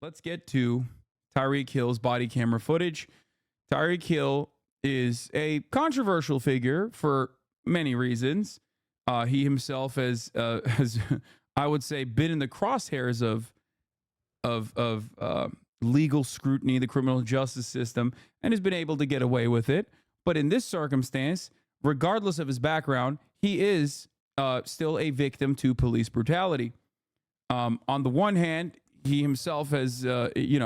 let's get to Tyreek Hill's body camera footage. Tyreek Hill is a controversial figure for many reasons. He himself has I would say, been in the crosshairs of legal scrutiny, the criminal justice system, and has been able to get away with it. But in this circumstance, regardless of his background, he is still a victim to police brutality. On the one hand, he himself has, has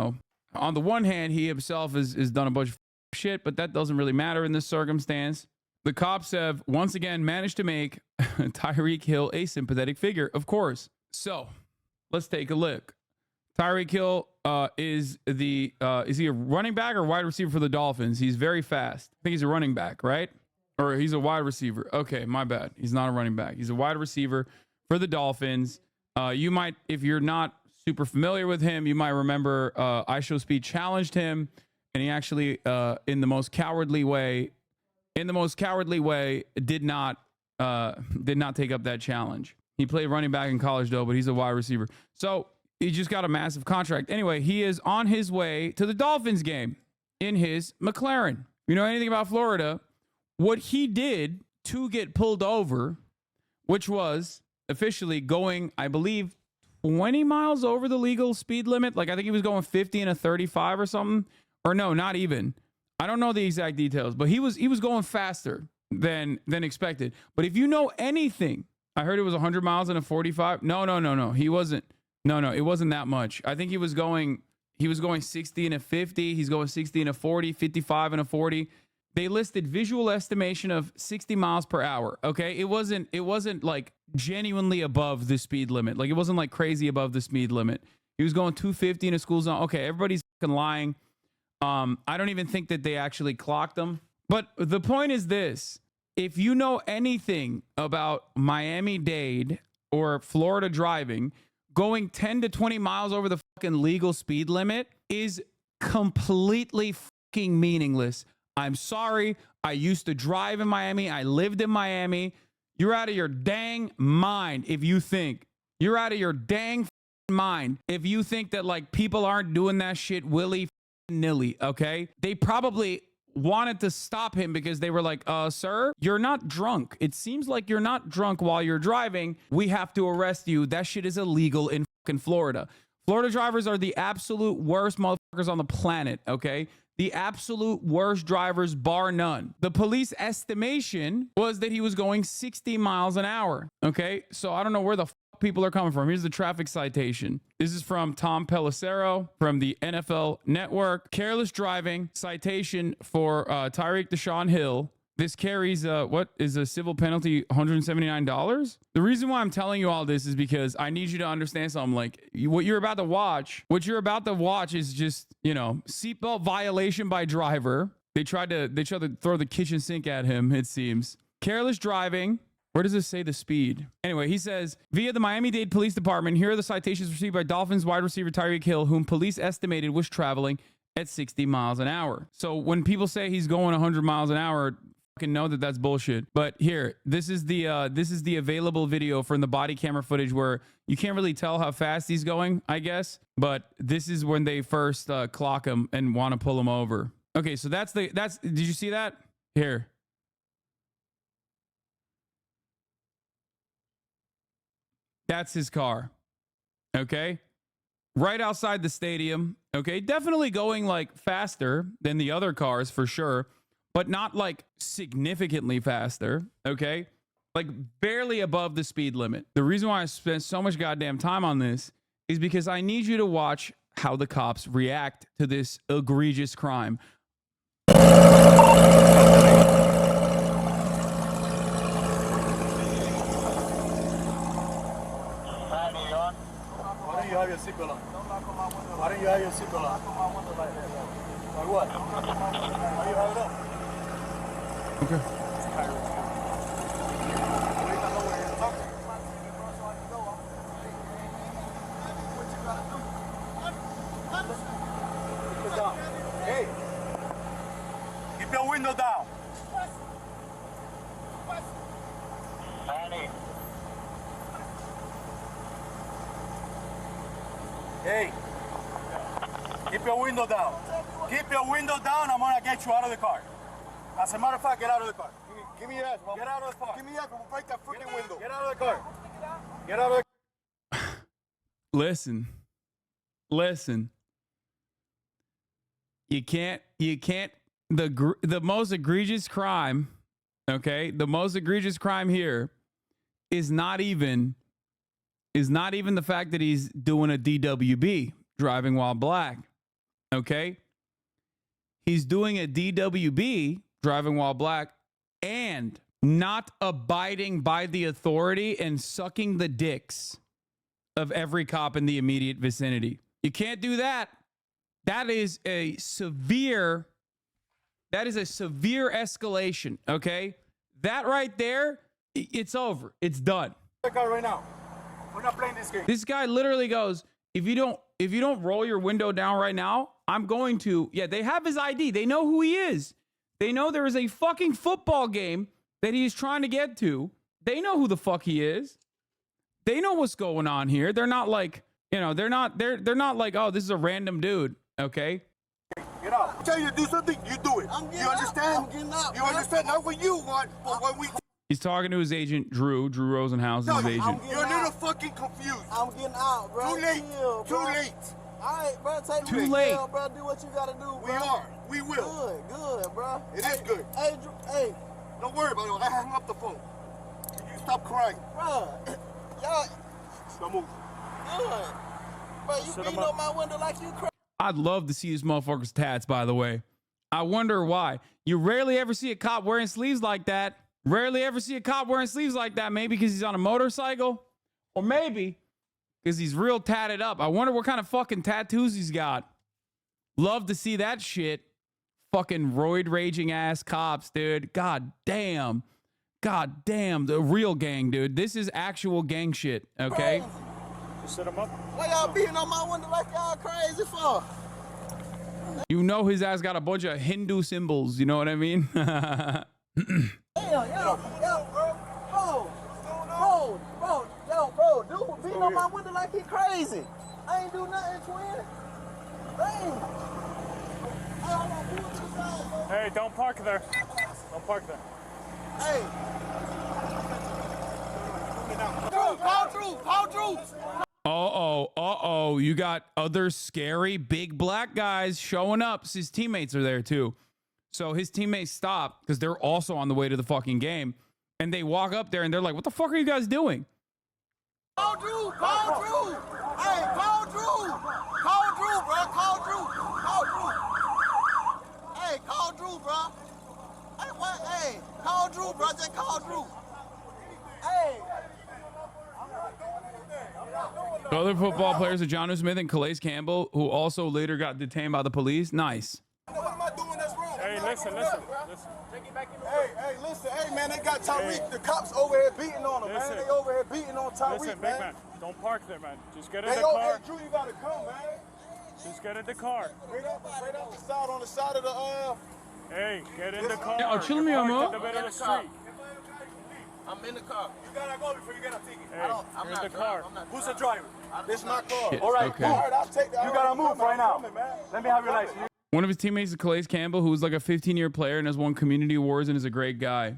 done a bunch of shit, but that doesn't really matter in this circumstance. The cops have once again managed to make Tyreek Hill a sympathetic figure, of course. So let's take a look. Tyreek Hill is he a running back or wide receiver for the Dolphins? He's very fast. I think he's a running back, right? Or he's a wide receiver. Okay, my bad. He's not a running back. He's a wide receiver for the Dolphins. You might, if you're not super familiar with him, you might remember I Show Speed challenged him, and he actually, in the most cowardly way, did not take up that challenge. He played running back in college though, but he's a wide receiver. So he just got a massive contract. Anyway, he is on his way to the Dolphins game in his McLaren. You know anything about Florida? What he did to get pulled over, which was officially going, I believe, 20 miles over the legal speed limit. Like I think he was going 50 and a 35 or something. Or no, not even. I don't know the exact details, but he was going faster than expected. But if you know anything, I heard it was 100 miles in a 45. No. He wasn't. No, it wasn't that much. I think he was going 60 and a 50. He's going 60 and a 40, 55 and a 40. They listed visual estimation of 60 miles per hour. Okay. It wasn't like genuinely above the speed limit. Like it wasn't like crazy above the speed limit. He was going 250 in a school zone. Okay. Everybody's fucking lying. I don't even think that they actually clocked them. But the point is this. If you know anything about Miami-Dade or Florida driving, going 10 to 20 miles over the fucking legal speed limit is completely fucking meaningless. I'm sorry. I used to drive in Miami. I lived in Miami. You're out of your dang mind if you think. You're out of your dang mind if you think that like people aren't doing that shit willy-nilly, okay? They probably wanted to stop him because they were like, sir, you're not drunk. It seems like you're not drunk while you're driving. We have to arrest you. That shit is illegal in fucking Florida. Florida drivers are the absolute worst motherfuckers on the planet, okay? The absolute worst drivers, bar none. The police estimation was that he was going 60 miles an hour, okay? So I don't know where the people are coming from. Here's the traffic citation. This is from Tom Pelissero from the NFL Network. Careless driving citation for Tyreek Deshaun Hill. This carries what is a civil penalty, $179. The reason why I'm telling you all this is because I need you to understand something. Like what you're about to watch is just, seatbelt violation by driver. They tried to throw the kitchen sink at him, it seems. Careless driving. Where does this say the speed? Anyway, he says, via the Miami-Dade Police Department, here are the citations received by Dolphins wide receiver Tyreek Hill, whom police estimated was traveling at 60 miles an hour. So when people say he's going 100 miles an hour, fucking know that that's bullshit. But here, this is the available video from the body camera footage where you can't really tell how fast he's going, I guess. But this is when they first clock him and want to pull him over. Okay, so did you see that? Here. That's his car. Okay. Right outside the stadium. Okay. Definitely going like faster than the other cars for sure, but not like significantly faster. Okay. Like barely above the speed limit. The reason why I spent so much goddamn time on this is because I need you to watch how the cops react to this egregious crime. You have your seatbelt on. Why don't you have your seatbelt on? Why what? Why do you have it up? Okay. Hey, keep your window down. Hey, Keep your window down. Keep your window down. I'm gonna get you out of the car. As a matter of fact, get out of the car. Give me your ass, bro. Get out of the car. Give me your ass. I'm gonna break that freaking window. Get out of the car. Get out of the car. Listen. You can't, the most egregious crime, okay? The most egregious crime here is not even the fact that he's doing a DWB, driving while black, okay? He's doing a DWB, driving while black, and not abiding by the authority and sucking the dicks of every cop in the immediate vicinity. You can't do that. That is a severe escalation, okay? That right there, it's over. It's done. Right now. We're not playing this game. This guy literally goes, if you don't roll your window down right now, I'm going to. Yeah, they have his ID. They know who he is. They know there is a fucking football game that he's trying to get to. They know who the fuck he is. They know what's going on here. They're not like, they're not like, oh, this is a random dude, okay? Get out. I tell you to do something, you do it. You understand? I'm getting out. You understand? Not what you want, but what we. He's talking to his agent, Drew Rosenhaus, his agent. You're a little fucking confused. I'm getting out, bro. Too late. Chill, Too bro. late. All right, bro. Take Too me late. Chill, bro. Do what you gotta do, bro. We are. We will. Good, bro. It is good. Hey, Drew, hey, Don't worry about it. I hung up the phone. Can you stop crying? bro. Y'all, Don't move. good. Bro, you beating on my window like you crazy. I'd love to see this motherfucker's tats, by the way. I wonder why. You rarely ever see a cop wearing sleeves like that. Rarely ever see a cop wearing sleeves like that. Maybe because he's on a motorcycle, or maybe because he's real tatted up. I wonder what kind of fucking tattoos he's got. Love to see that shit. Fucking roid raging ass cops, dude. God damn. The real gang, dude. This is actual gang shit, okay? Crazy. You set him up? Why y'all beating on my window like y'all crazy for? You know his ass got a bunch of Hindu symbols. You know what I mean? Yo, bro, dude beating on my window like he crazy. I ain't do nothing, twin. Dang. Hey, don't park there. Don't park there. Hey. Call Drew. Uh-oh. You got other scary big black guys showing up. His teammates are there too. So his teammates stop because they're also on the way to the fucking game. And they walk up there and they're like, what the fuck are you guys doing? Call Drew. Hey, call Drew, bro. Hey, call Drew, bro. Hey, what? Hey, call Drew, bro. Just call Drew. Hey. Other football players are Jonnu Smith and Calais Campbell, who also later got detained by the police. Nice. What am I doing that's wrong? Hey, listen. Hey, listen. Hey, man, they got Tyreek. The cops over here beating on him, man. Listen. They over here beating on Tyreek, Listen, big man. man, don't park there, man. Just get in Hey, the yo, car. hey, Drew, you gotta come, man. Just get in the car. Right out the side, on the side of the, Hey, get in the car. Yeah, chill me, You're Amo. parked in the middle of the street. I'm in the car. You gotta go before you get a ticket. Hey, I'm you're not in the car. driving. Who's the driver? This is my car. All right, Okay. all right, I'll take that. You gotta move right now. Let me have your license. One of his teammates is Calais Campbell, who's like a 15-year player and has won community awards and is a great guy.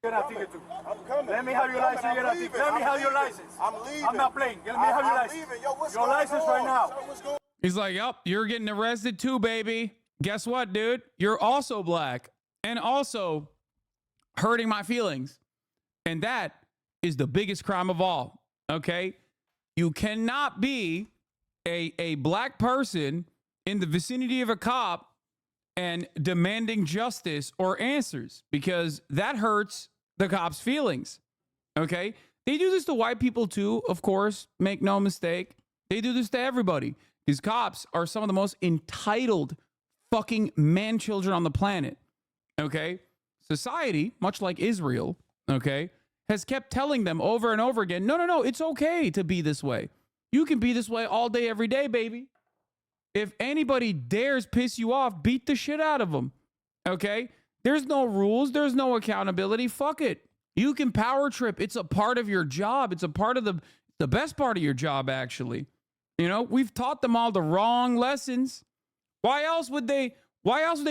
Get a ticket too. I'm coming. Let me have your license. Get a ticket. Let me have your license. I'm leaving. I'm not playing. Let me have your license. Your license right now. He's like, yep, you're getting arrested too, baby. Guess what, dude? You're also black and also hurting my feelings. And that is the biggest crime of all, okay? You cannot be a black person in the vicinity of a cop and demanding justice or answers, because that hurts the cop's feelings, okay? They do this to white people too, of course, make no mistake. They do this to everybody. These cops are some of the most entitled fucking man-children on the planet, okay? Society, much like Israel, okay, has kept telling them over and over again, no, it's okay to be this way. You can be this way all day, every day, baby. If anybody dares piss you off, beat the shit out of them, okay? There's no rules. There's no accountability. Fuck it. You can power trip. It's a part of your job. It's a part of the best part of your job, actually. You know, we've taught them all the wrong lessons. Why else would they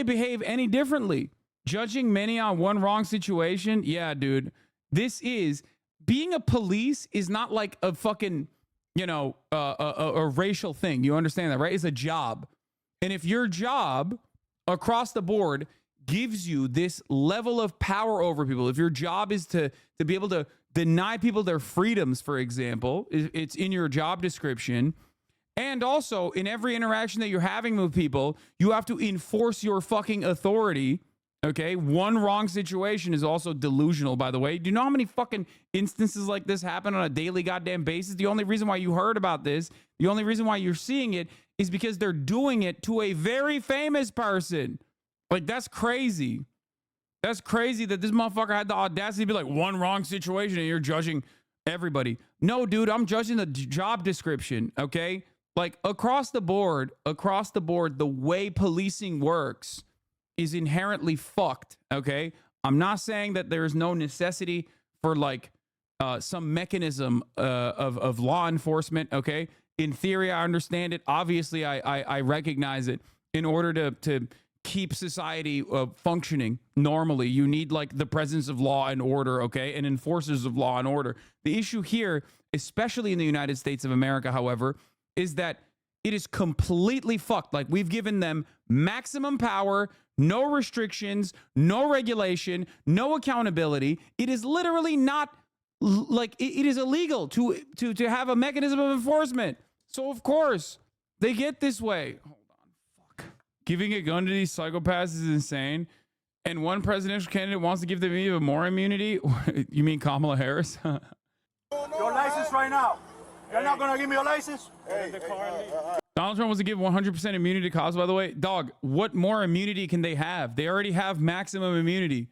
behave any differently? Judging many on one wrong situation? Yeah, dude. Being a police is not like a fucking, a racial thing. You understand that, right? It's a job. And if your job across the board gives you this level of power over people, if your job is to be able to deny people their freedoms, for example, it's in your job description. And also in every interaction that you're having with people, you have to enforce your fucking authority. Okay. One wrong situation is also delusional, by the way. Do you know how many fucking instances like this happen on a daily goddamn basis? The only reason why you heard about this, the only reason why you're seeing it is because they're doing it to a very famous person. Like, that's crazy. That's crazy that this motherfucker had the audacity to be like, one wrong situation and you're judging everybody. No, dude, I'm judging the job description. Okay. Like, across the board, the way policing works is inherently fucked. Okay. I'm not saying that there's no necessity for like some mechanism of law enforcement. Okay. In theory, I understand it. Obviously, I recognize it. In order to keep society functioning normally, you need like the presence of law and order, okay, and enforcers of law and order. The issue here, especially in the United States of America, however, is that it is completely fucked. Like, we've given them maximum power, no restrictions, no regulation, no accountability. It is literally not like it is illegal to have a mechanism of enforcement. So of course they get this way. Hold on, fuck. Giving a gun to these psychopaths is insane. And one presidential candidate wants to give them even more immunity. You mean Kamala Harris? Your license right now. You're not gonna give me your license? Donald Trump wants to give 100% immunity to cops, by the way. Dog, what more immunity can they have? They already have maximum immunity.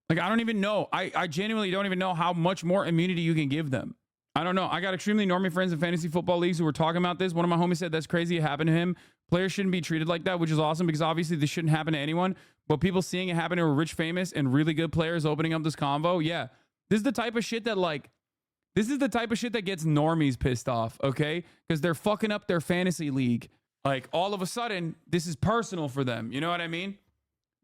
Like, I don't even know. I genuinely don't even know how much more immunity you can give them. I don't know. I got extremely normie friends in fantasy football leagues who were talking about this. One of my homies said that's crazy. It happened to him. Players shouldn't be treated like that, which is awesome because obviously this shouldn't happen to anyone. But people seeing it happen to rich, famous, and really good players opening up this convo, yeah. This is the type of shit that gets normies pissed off, okay? Because they're fucking up their fantasy league. Like, all of a sudden, this is personal for them. You know what I mean?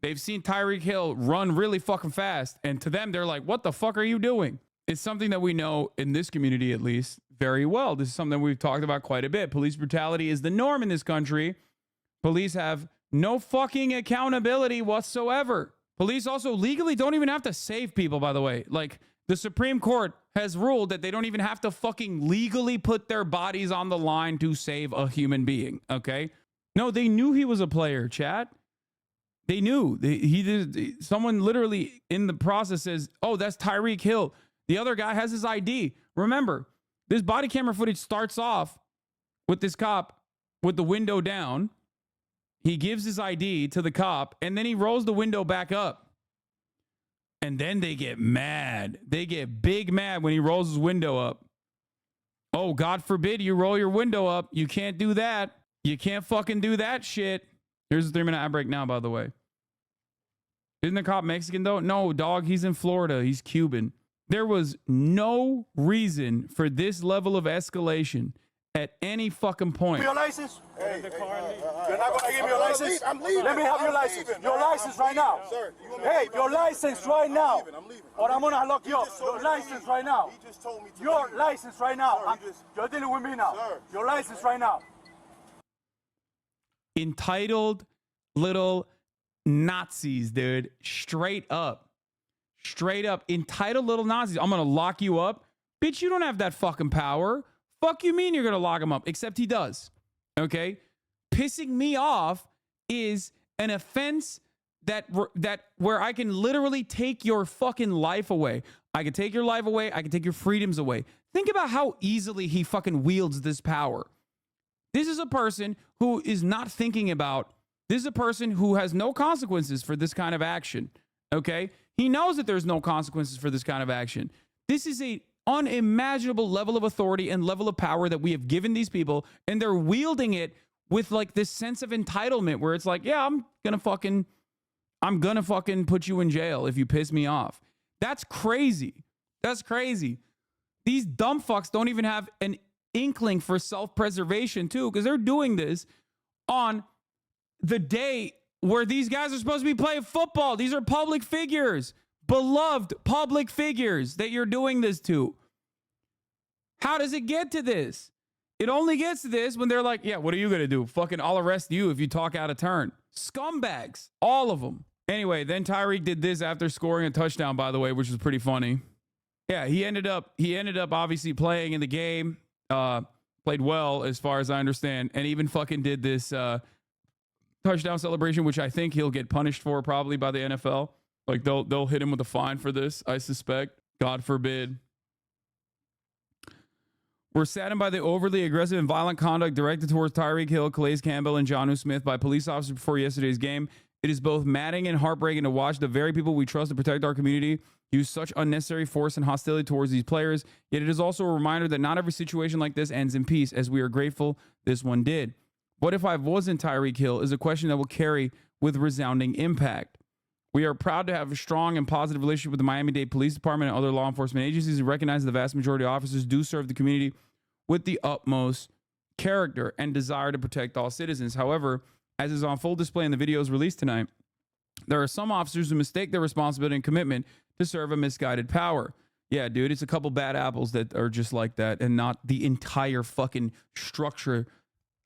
They've seen Tyreek Hill run really fucking fast. And to them, they're like, what the fuck are you doing? It's something that we know in this community, at least, very well. This is something we've talked about quite a bit. Police brutality is the norm in this country. Police have no fucking accountability whatsoever. Police also legally don't even have to save people, by the way. Like, the Supreme Court has ruled that they don't even have to fucking legally put their bodies on the line to save a human being, okay? No, they knew he was a player, chat. They knew. He did. Someone literally in the process says, oh, that's Tyreek Hill. The other guy has his ID. Remember, this body camera footage starts off with this cop with the window down. He gives his ID to the cop, and then he rolls the window back up. And then they get mad. They get big mad when he rolls his window up. Oh, God forbid you roll your window up. You can't do that. You can't fucking do that shit. Here's a 3-minute ad break now, by the way. Isn't the cop Mexican, though? No, dog. He's in Florida. He's Cuban. There was no reason for this level of escalation at any fucking point. Your license? Get in the car and leave. You're not gonna give me your license? I'm leaving. Let me have your license. Your license right now. Sir, Hey, your license right now. I'm leaving. Or I'm gonna lock you up. Your license right now. He just told me to Your leave. license right now. Sir, he just- You're dealing with me now. Sir. Your license right now. Entitled little Nazis, dude. Straight up. Straight up. Entitled little Nazis. I'm going to lock you up. Bitch, you don't have that fucking power. Fuck you mean you're going to lock him up? Except he does. Okay? Pissing me off is an offense that where I can literally take your fucking life away. I can take your life away. I can take your freedoms away. Think about how easily he fucking wields this power. This is a person who is not thinking about, this is a person who has no consequences for this kind of action. Okay? He knows that there's no consequences for this kind of action. This is a unimaginable level of authority and level of power that we have given these people, and they're wielding it with like this sense of entitlement where it's like, yeah, I'm gonna fucking put you in jail if you piss me off. That's crazy. That's crazy. These dumb fucks don't even have an inkling for self-preservation too, because they're doing this on the day where these guys are supposed to be playing football. These are public figures, beloved public figures that you're doing this to. How does it get to this? It only gets to this when they're like, yeah, what are you going to do? Fucking I'll arrest you if you talk out of turn. Scumbags. All of them. Anyway, then Tyreek did this after scoring a touchdown, by the way, which was pretty funny. Yeah, he ended up obviously playing in the game. Played well as far as I understand. And even fucking did this touchdown celebration, which I think he'll get punished for probably by the NFL. Like they'll hit him with a fine for this, I suspect. God forbid. We're saddened by the overly aggressive and violent conduct directed towards Tyreek Hill, Calais Campbell, and Jonnu Smith by police officers before yesterday's game. It is both maddening and heartbreaking to watch the very people we trust to protect our community use such unnecessary force and hostility towards these players. Yet it is also a reminder that not every situation like this ends in peace, as we are grateful this one did. What if I wasn't Tyreek Hill is a question that will carry with resounding impact. We are proud to have a strong and positive relationship with the Miami-Dade Police Department and other law enforcement agencies and recognize the vast majority of officers do serve the community with the utmost character and desire to protect all citizens. However, as is on full display in the videos released tonight, there are some officers who mistake their responsibility and commitment to serve a misguided power. Yeah, dude, it's a couple bad apples that are just like that and not the entire fucking structure,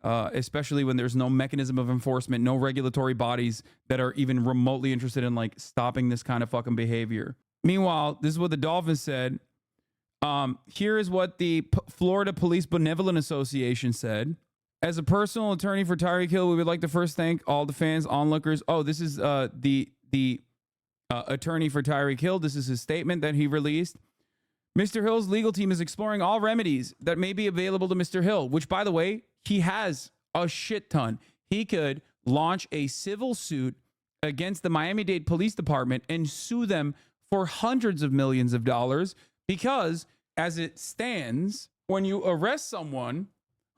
especially when there's no mechanism of enforcement, no regulatory bodies that are even remotely interested in like stopping this kind of fucking behavior. Meanwhile, this is what the Dolphins said. Here is what the Florida Police Benevolent Association said. As a personal attorney for Tyreek Hill, we would like to first thank all the fans, onlookers. Oh, this is the attorney for Tyreek Hill. This is his statement that he released. Mr. Hill's legal team is exploring all remedies that may be available to Mr. Hill, which, by the way, he has a shit ton. He could launch a civil suit against the Miami-Dade Police Department and sue them for hundreds of millions of dollars because, as it stands, when you arrest someone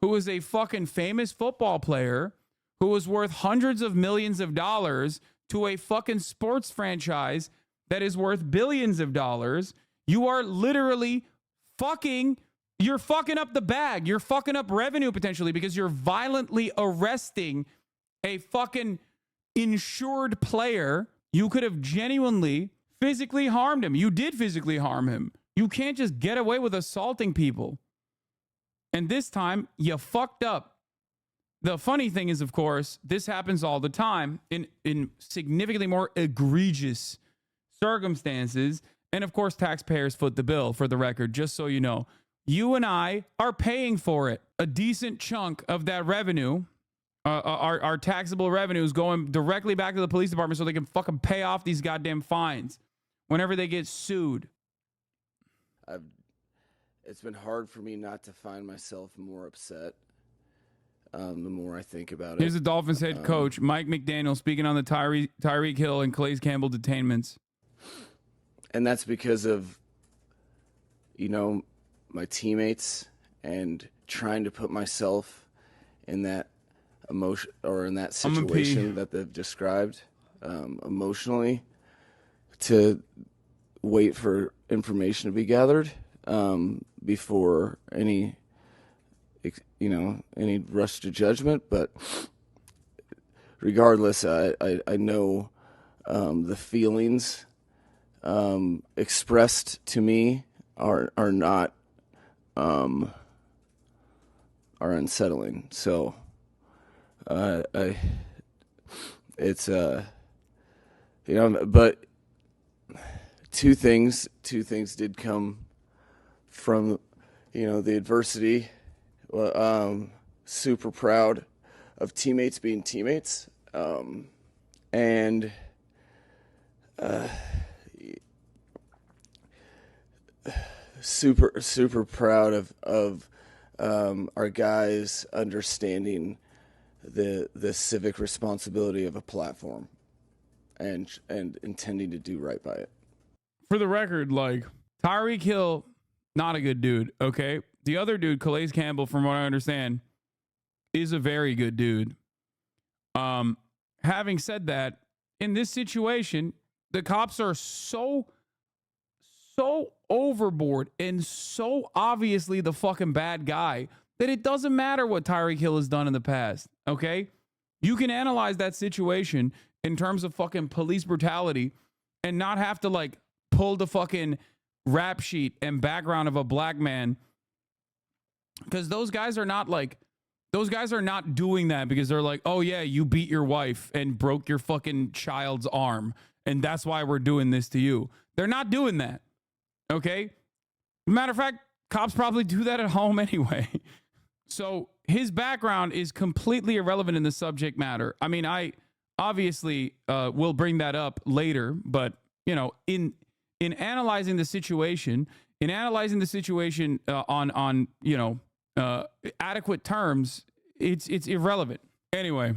who is a fucking famous football player who was worth hundreds of millions of dollars to a fucking sports franchise that is worth billions of dollars, you are literally you're fucking up the bag. You're fucking up revenue potentially because you're violently arresting a fucking insured player. You could have genuinely physically harmed him. You did physically harm him. You can't just get away with assaulting people. And this time, you fucked up. The funny thing is, of course, this happens all the time in significantly more egregious circumstances. And of course, taxpayers foot the bill, for the record, just so you know. You and I are paying for it. A decent chunk of that revenue, our taxable revenue, is going directly back to the police department so they can fucking pay off these goddamn fines whenever they get sued. It's been hard for me not to find myself more upset the more I think about it. Here's the Dolphins head coach, Mike McDaniel, speaking on the Tyreek Hill and Calais Campbell detainments. And that's because of, my teammates and trying to put myself in that emotion or in that situation that they've described emotionally, to wait for information to be gathered before any rush to judgment. But regardless, I know the feelings expressed to me are not are unsettling. So it's but two things did come from the adversity. Super proud of teammates being teammates, and super proud of our guys understanding the civic responsibility of a platform and intending to do right by it. For the record, like, Tyreek Hill, not a good dude, okay? The other dude, Calais Campbell, from what I understand, is a very good dude. Having said that, in this situation, the cops are so overboard and so obviously the fucking bad guy that it doesn't matter what Tyreek Hill has done in the past, okay? You can analyze that situation in terms of fucking police brutality and not have to like pull the fucking rap sheet and background of a black man, because those guys are not doing that because they're like, oh yeah, you beat your wife and broke your fucking child's arm and that's why we're doing this to you. They're not doing that. Okay. Matter of fact, cops probably do that at home anyway. So his background is completely irrelevant in the subject matter. I mean, I obviously will bring that up later, but you know, in analyzing the situation, on you know, adequate terms, it's irrelevant. Anyway,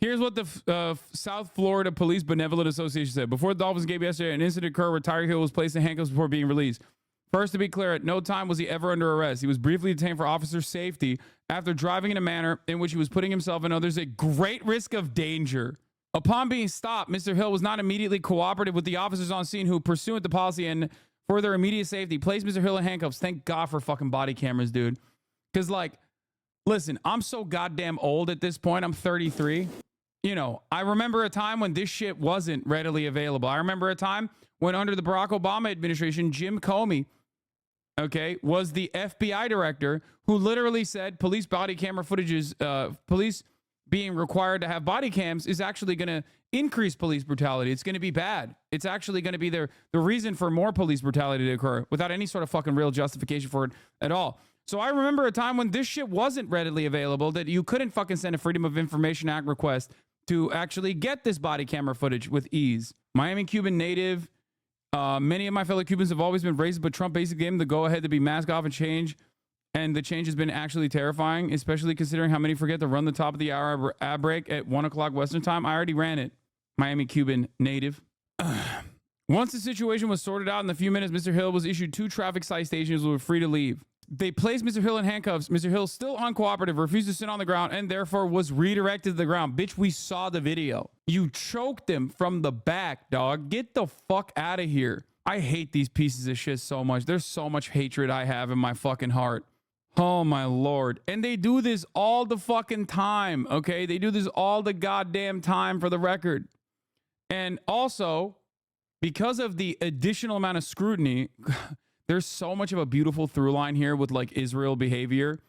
here's what the South Florida Police Benevolent Association said. Before the Dolphins game yesterday, an incident occurred where Tyreek Hill was placed in handcuffs before being released. First, to be clear, at no time was he ever under arrest. He was briefly detained for officer safety after driving in a manner in which he was putting himself and others at great risk of danger. Upon being stopped, Mr. Hill was not immediately cooperative with the officers on scene who, pursuant to policy and for their immediate safety, placed Mr. Hill in handcuffs. Thank God for fucking body cameras, dude. Because, like, listen, I'm so goddamn old at this point. I'm 33. You know, I remember a time when this shit wasn't readily available. I remember a time when under the Barack Obama administration, Jim Comey, okay, was the FBI director who literally said police body camera footages, police being required to have body cams is actually going to increase police brutality. It's going to be bad. It's actually going to be the reason for more police brutality to occur without any sort of fucking real justification for it at all. So I remember a time when this shit wasn't readily available, that you couldn't fucking send a Freedom of Information Act request to actually get this body camera footage with ease. Miami Cuban native. Many of my fellow Cubans have always been racist, but Trump basically gave them the go-ahead to be mask off and change. And the change has been actually terrifying, especially considering how many forget to run the top of the hour ad break at 1 o'clock Western time. I already ran it. Miami Cuban native. Once the situation was sorted out in a few minutes, Mr. Hill was issued 2 traffic citations and was free to leave. They placed Mr. Hill in handcuffs. Mr. Hill, still uncooperative, refused to sit on the ground and therefore was redirected to the ground. Bitch, we saw the video. You choked him from the back, dog. Get the fuck out of here. I hate these pieces of shit so much. There's so much hatred I have in my fucking heart. Oh my Lord. And they do this all the fucking time, okay? They do this all the goddamn time, for the record. And also, because of the additional amount of scrutiny, there's so much of a beautiful through line here with like Israel behavior.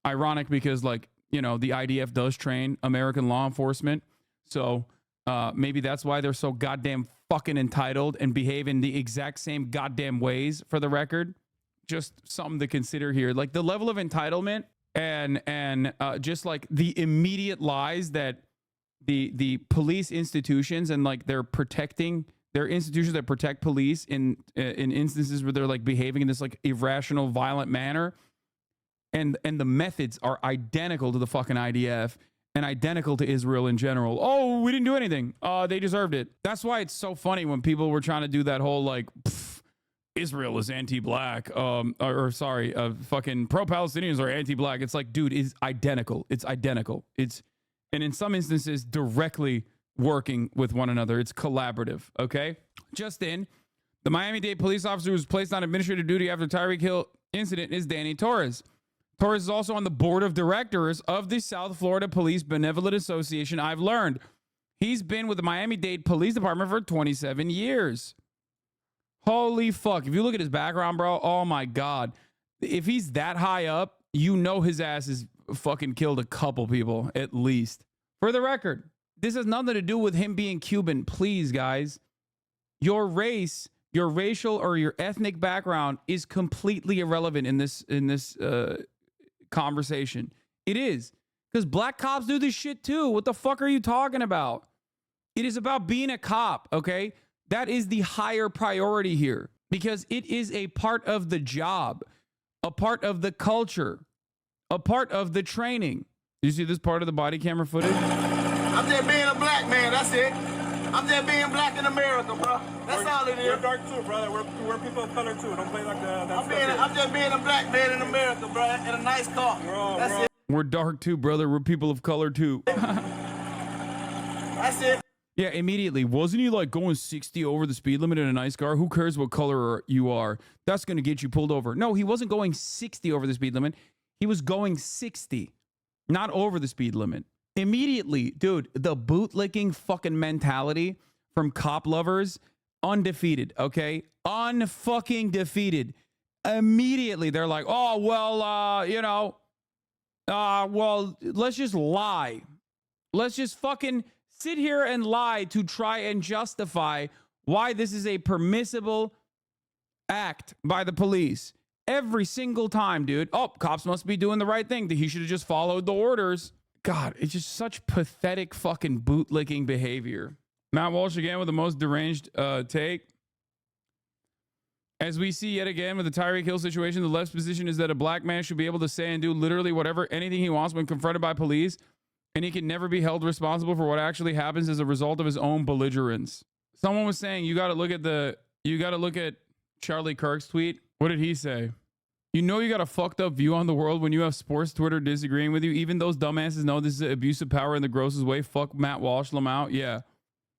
Ironic because, like, you know, the IDF does train American law enforcement. So maybe that's why they're so goddamn fucking entitled and behave in the exact same goddamn ways, for the record. Just something to consider here. Like the level of entitlement and just like the immediate lies that the police institutions and like they're institutions that protect police in instances where they're like behaving in this like irrational, violent manner, and the methods are identical to the fucking IDF and identical to Israel in general. Oh, we didn't do anything. They deserved it. That's why it's so funny when people were trying to do that whole like Israel is anti-black, fucking pro-Palestinians are anti-black. It's like, dude, it's identical. It's identical. And in some instances directly working with one another. It's collaborative, okay? Just in, the Miami-Dade police officer who was placed on administrative duty after Tyreek Hill incident is Danny Torres. Torres is also on the board of directors of the South Florida Police Benevolent Association. I've learned he's been with the Miami-Dade Police Department for 27 years. Holy fuck. If you look at his background, bro, oh my God. If he's that high up, you know his ass has fucking killed a couple people, at least. For the record, this has nothing to do with him being Cuban. Please, guys. Your race, your racial or your ethnic background is completely irrelevant in this conversation. It is. Because black cops do this shit too. What the fuck are you talking about? It is about being a cop, okay? That is the higher priority here because it is a part of the job, a part of the culture, a part of the training. You see this part of the body camera footage? I'm just being a black man, that's it. I'm just being black in America, bro. That's all it is. We're dark too, brother. We're people of color too. Don't play like that. I'm just being a black man in America, bro, in a nice car. That's it. We're dark too, brother. We're people of color too. That's it. Yeah, immediately. Wasn't he like going 60 over the speed limit in a nice car? Who cares what color you are? That's going to get you pulled over. No, he wasn't going 60 over the speed limit. He was going 60, not over the speed limit. Immediately, dude, the bootlicking fucking mentality from cop lovers, undefeated, okay? Unfucking defeated. Immediately, they're like, oh, well, well, let's just lie. Let's just fucking sit here and lie to try and justify why this is a permissible act by the police. Every single time, dude. Oh, cops must be doing the right thing. He should have just followed the orders. God, it's just such pathetic fucking bootlicking behavior. Matt Walsh again with the most deranged take. As we see yet again with the Tyreek Hill situation, the left's position is that a black man should be able to say and do literally whatever, anything he wants when confronted by police, and he can never be held responsible for what actually happens as a result of his own belligerence. Someone was saying you got to look at Charlie Kirk's tweet. What did he say? You know you got a fucked up view on the world when you have sports Twitter disagreeing with you. Even those dumbasses know this is an abuse of power in the grossest way. Fuck Matt Walsh, Lamau. Yeah.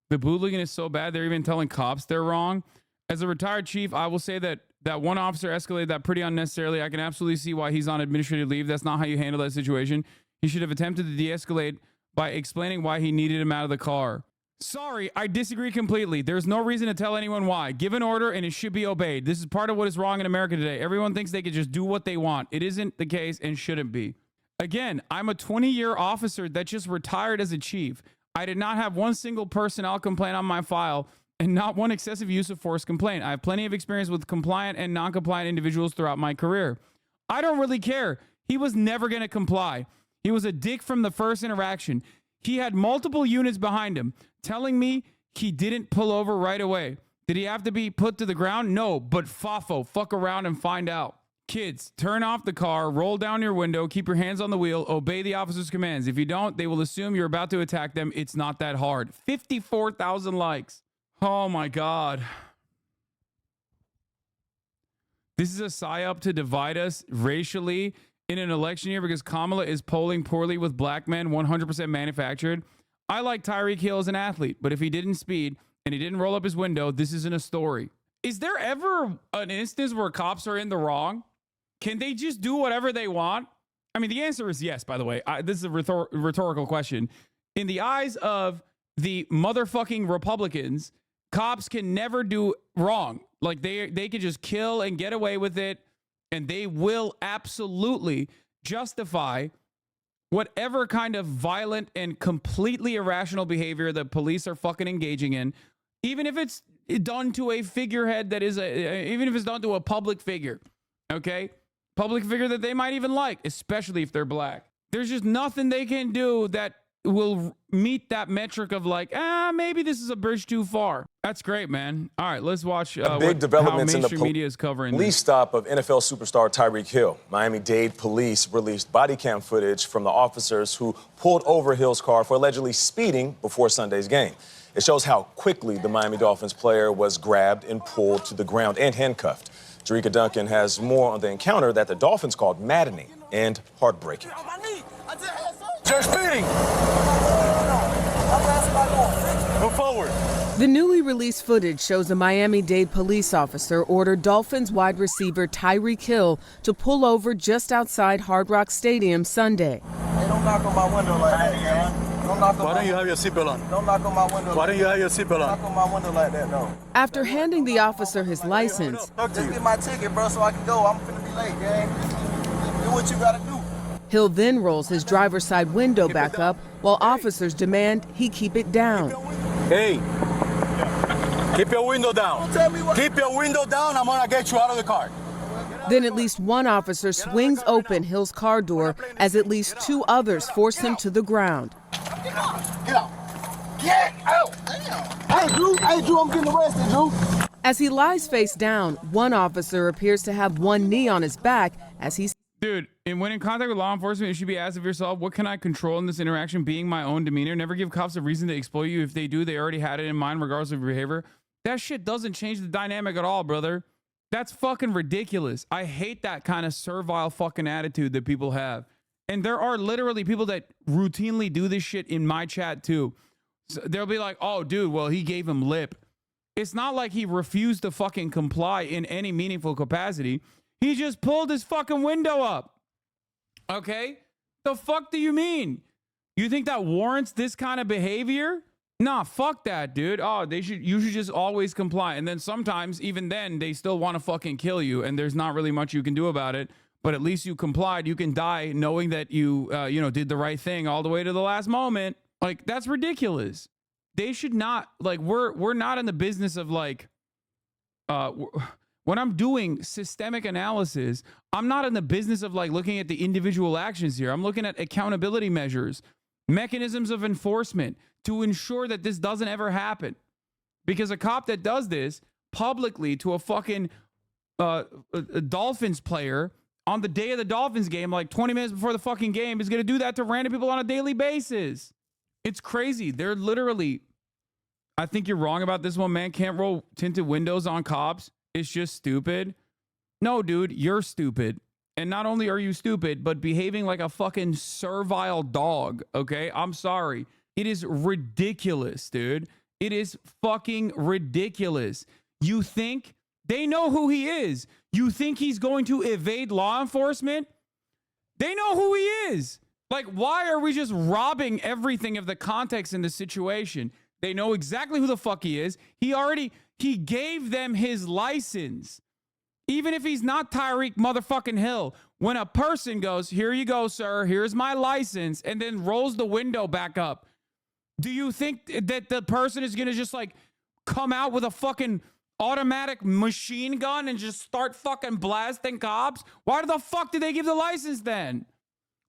The bootlegging is so bad, they're even telling cops they're wrong. As a retired chief, I will say that one officer escalated that pretty unnecessarily. I can absolutely see why he's on administrative leave. That's not how you handle that situation. He should have attempted to de-escalate by explaining why he needed him out of the car. Sorry, I disagree completely. There's no reason to tell anyone why. Give an order and it should be obeyed. This is part of what is wrong in America today. Everyone thinks they can just do what they want. It isn't the case and shouldn't be. Again, I'm a 20-year officer that just retired as a chief. I did not have one single personnel complaint on my file and not one excessive use of force complaint. I have plenty of experience with compliant and non-compliant individuals throughout my career. I don't really care. He was never going to comply. He was a dick from the first interaction. He had multiple units behind him telling me he didn't pull over right away. Did he have to be put to the ground? No, but FAFO, fuck around and find out. Kids, turn off the car, roll down your window, keep your hands on the wheel, obey the officer's commands. If you don't, they will assume you're about to attack them. It's not that hard. 54,000 likes. Oh my God. This is a psyop to divide us racially in an election year because Kamala is polling poorly with black men, 100% manufactured. I like Tyreek Hill as an athlete, but if he didn't speed and he didn't roll up his window, this isn't a story. Is there ever an instance where cops are in the wrong? Can they just do whatever they want? I mean, the answer is yes, by the way. This is a rhetorical question. In the eyes of the motherfucking Republicans, cops can never do wrong. Like they can just kill and get away with it, and they will absolutely justify whatever kind of violent and completely irrational behavior the police are fucking engaging in, even if it's done to a figurehead that is even if it's done to a public figure, okay? Public figure that they might even like, especially if they're black. There's just nothing they can do that will meet that metric of like, maybe this is a bridge too far. That's great, man. All right, let's watch big developments how in the mainstream media is covering police this. stop of NFL superstar Tyreek Hill. Miami-Dade police released body cam footage from the officers who pulled over Hill's car for allegedly speeding before Sunday's game. It shows how quickly the Miami Dolphins player was grabbed and pulled to the ground and handcuffed. Jerika Duncan has more on the encounter that the Dolphins called maddening and heartbreaking. You're speeding. Move forward. The newly released footage shows a Miami-Dade police officer ordered Dolphins wide receiver Tyreek Hill to pull over just outside Hard Rock Stadium Sunday. Hey, don't knock on my window like that, man. Why don't you have your seatbelt on? Don't knock on my window. Why don't you have your seatbelt Knock on? on my window like that, though. After handing the officer his license, Talk to Just you. get my ticket, bro, so I can go. I'm finna be late, gang. Do what you gotta do. Hill then rolls his driver's side window back up while officers demand he keep it down. Hey, keep your window down. Don't tell me what. Keep your window down. I'm gonna get you out of the car. Then at least one officer swings open Hill's car door as at least two others force him to the ground. Get out. Get out. Get out. Damn. Hey, Drew, I'm getting arrested, Drew. As he lies face down, one officer appears to have one knee on his back as he Dude, and when in contact with law enforcement, you should be asked of yourself, what can I control in this interaction being my own demeanor? Never give cops a reason to exploit you. If they do, they already had it in mind regardless of your behavior. That shit doesn't change the dynamic at all, brother. That's fucking ridiculous. I hate that kind of servile fucking attitude that people have. And there are literally people that routinely do this shit in my chat too. So they'll be like, oh, dude, well, he gave him lip. It's not like he refused to fucking comply in any meaningful capacity. He just pulled his fucking window up. Okay? The fuck do you mean? You think that warrants this kind of behavior? Nah, fuck that, dude. Oh, you should just always comply. And then sometimes, even then, they still want to fucking kill you, and there's not really much you can do about it. But at least you complied. You can die knowing that you, did the right thing all the way to the last moment. Like, that's ridiculous. They should not, like, we're not in the business of, like, when I'm doing systemic analysis, I'm not in the business of, like, looking at the individual actions here. I'm looking at accountability measures, mechanisms of enforcement to ensure that this doesn't ever happen. Because a cop that does this publicly to a fucking a Dolphins player on the day of the Dolphins game, like 20 minutes before the fucking game, is going to do that to random people on a daily basis. It's crazy. They're literally, I think you're wrong about this one, man. Can't roll tinted windows on cops. It's just stupid. No, dude, you're stupid. And not only are you stupid, but behaving like a fucking servile dog, okay? I'm sorry. It is ridiculous, dude. It is fucking ridiculous. You think they know who he is? You think he's going to evade law enforcement? They know who he is. Like, why are we just robbing everything of the context in the situation? They know exactly who the fuck he is. He gave them his license. Even if he's not Tyreek motherfucking Hill, when a person goes, here you go, sir, here's my license, and then rolls the window back up, do you think that the person is going to just, like, come out with a fucking automatic machine gun and just start fucking blasting cops? Why the fuck did they give the license then?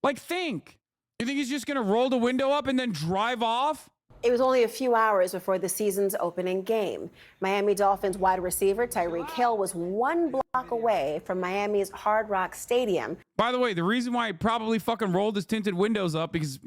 Like, think. You think he's just going to roll the window up and then drive off? It was only a few hours before the season's opening game. Miami Dolphins wide receiver Tyreek Hill was 1 block away from Miami's Hard Rock Stadium. By the way, the reason why he probably fucking rolled his tinted windows up, because,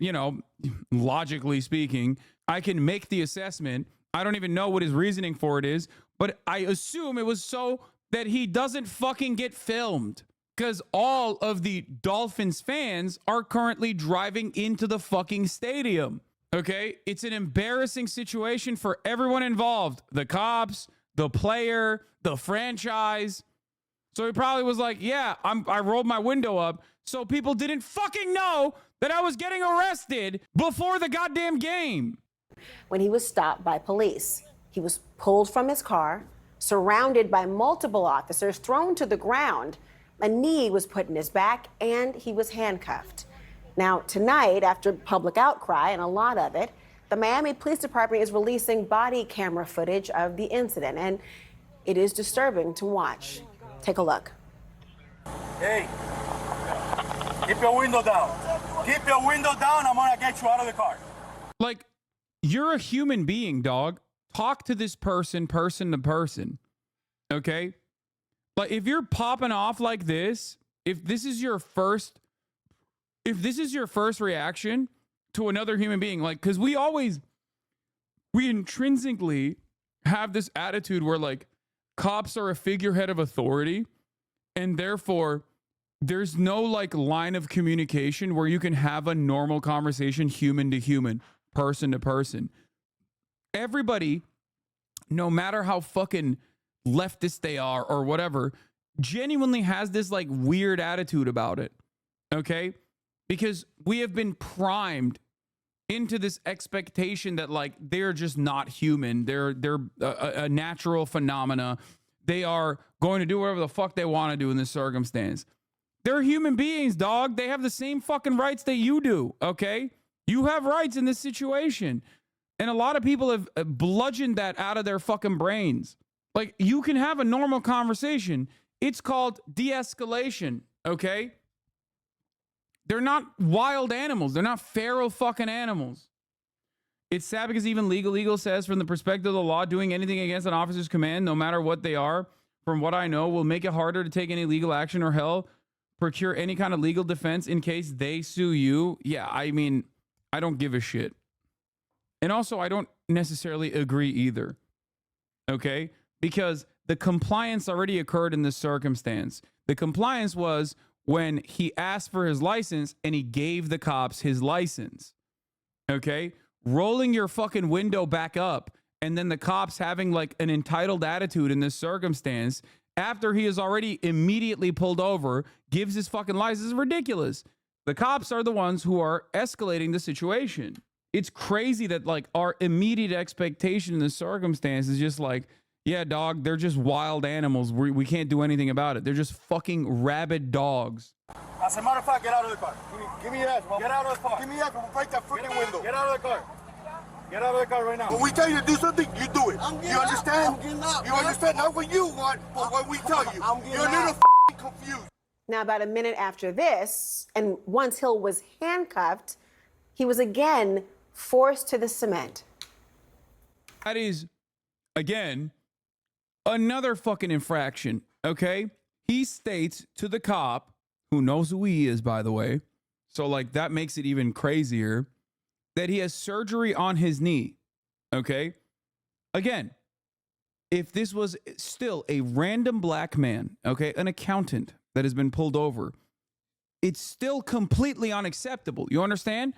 logically speaking, I can make the assessment. I don't even know what his reasoning for it is, but I assume it was so that he doesn't fucking get filmed. Because all of the Dolphins fans are currently driving into the fucking stadium. Okay, it's an embarrassing situation for everyone involved. The cops, the player, the franchise. So he probably was like, yeah, I rolled my window up so people didn't fucking know that I was getting arrested before the goddamn game. When he was stopped by police, he was pulled from his car, surrounded by multiple officers, thrown to the ground. A knee was put in his back, and he was handcuffed. Now, tonight, after public outcry, and a lot of it, the Miami Police Department is releasing body camera footage of the incident, and it is disturbing to watch. Take a look. Hey, keep your window down. Keep your window down. I'm gonna get you out of the car. Like, you're a human being, dog. Talk to this person to person. Okay? Like, if you're popping off like this, if this is your first reaction to another human being, like, because we intrinsically have this attitude where, like, cops are a figurehead of authority, and therefore there's no, like, line of communication where you can have a normal conversation, human to human, person to person. Everybody, no matter how fucking leftist they are or whatever, genuinely has this, like, weird attitude about it. Okay? Because we have been primed into this expectation that, like, they're just not human. They're a natural phenomena. They are going to do whatever the fuck they want to do in this circumstance. They're human beings, dog. They have the same fucking rights that you do, okay? You have rights in this situation. And a lot of people have bludgeoned that out of their fucking brains. Like, you can have a normal conversation. It's called de-escalation, okay? They're not wild animals. They're not feral fucking animals. It's sad because even Legal Eagle says, from the perspective of the law, doing anything against an officer's command, no matter what they are, from what I know, will make it harder to take any legal action or hell, procure any kind of legal defense in case they sue you. Yeah, I mean, I don't give a shit. And also, I don't necessarily agree either. Okay? Because the compliance already occurred in this circumstance. The compliance was when he asked for his license and he gave the cops his license. Okay? Rolling your fucking window back up and then the cops having, like, an entitled attitude in this circumstance after he is already immediately pulled over, gives his fucking license, is ridiculous. The cops are the ones who are escalating the situation. It's crazy that like our immediate expectation in the circumstance is just like, yeah, dog, they're just wild animals. We can't do anything about it. They're just fucking rabid dogs. As a matter of fact, get out of the car. Give me your ass. Get out of the car. Give me your ass. We'll break that freaking window. Get out of the car. Get out of the car right now. When we tell you to do something, you do it. You understand? I'm getting out, you understand? Not what you want, but what we tell you. You're a little confused. Now, about a minute after this, and once Hill was handcuffed, he was again forced to the cement. That is, again, another fucking infraction, okay? He states to the cop, who knows who he is, by the way, so like that makes it even crazier, that he has surgery on his knee, okay? Again, if this was still a random black man, okay, an accountant that has been pulled over, it's still completely unacceptable. You understand?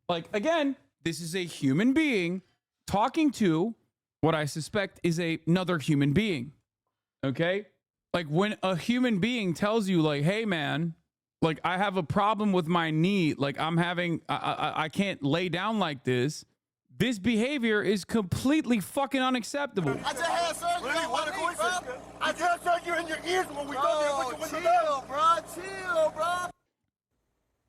Like, again, this is a human being talking to what I suspect is another human being, okay? Like, when a human being tells you, like, hey, man, like, I have a problem with my knee, like, I can't lay down like this. This behavior is completely fucking unacceptable. I just had surgery on my knee, bro. I just heard you in your ears when we told you to put your window down. Chill, bro. Chill, bro.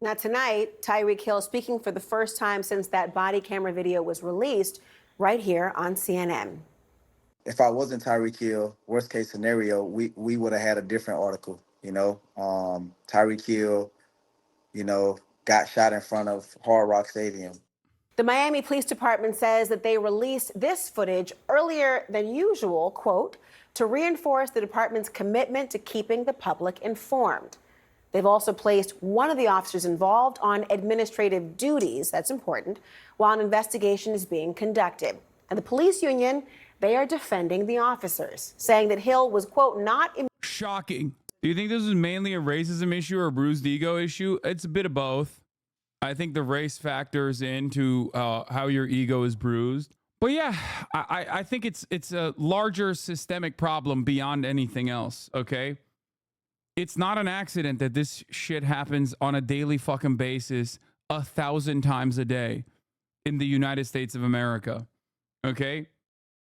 Now, tonight, Tyreek Hill speaking for the first time since that body camera video was released right here on CNN. If I wasn't Tyreek Hill, worst case scenario, we would have had a different article, you know. Tyreek Hill, you know, got shot in front of Hard Rock Stadium. The Miami Police Department says that they released this footage earlier than usual, quote, to reinforce the department's commitment to keeping the public informed. They've also placed one of the officers involved on administrative duties, that's important, while an investigation is being conducted. And the police union, they are defending the officers, saying that Hill was, quote, not... Shocking. Do you think this is mainly a racism issue or a bruised ego issue? It's a bit of both. I think the race factors into how your ego is bruised. But yeah, I think it's a larger systemic problem beyond anything else, okay? It's not an accident that this shit happens on a daily fucking basis 1,000 times a day in the United States of America, okay?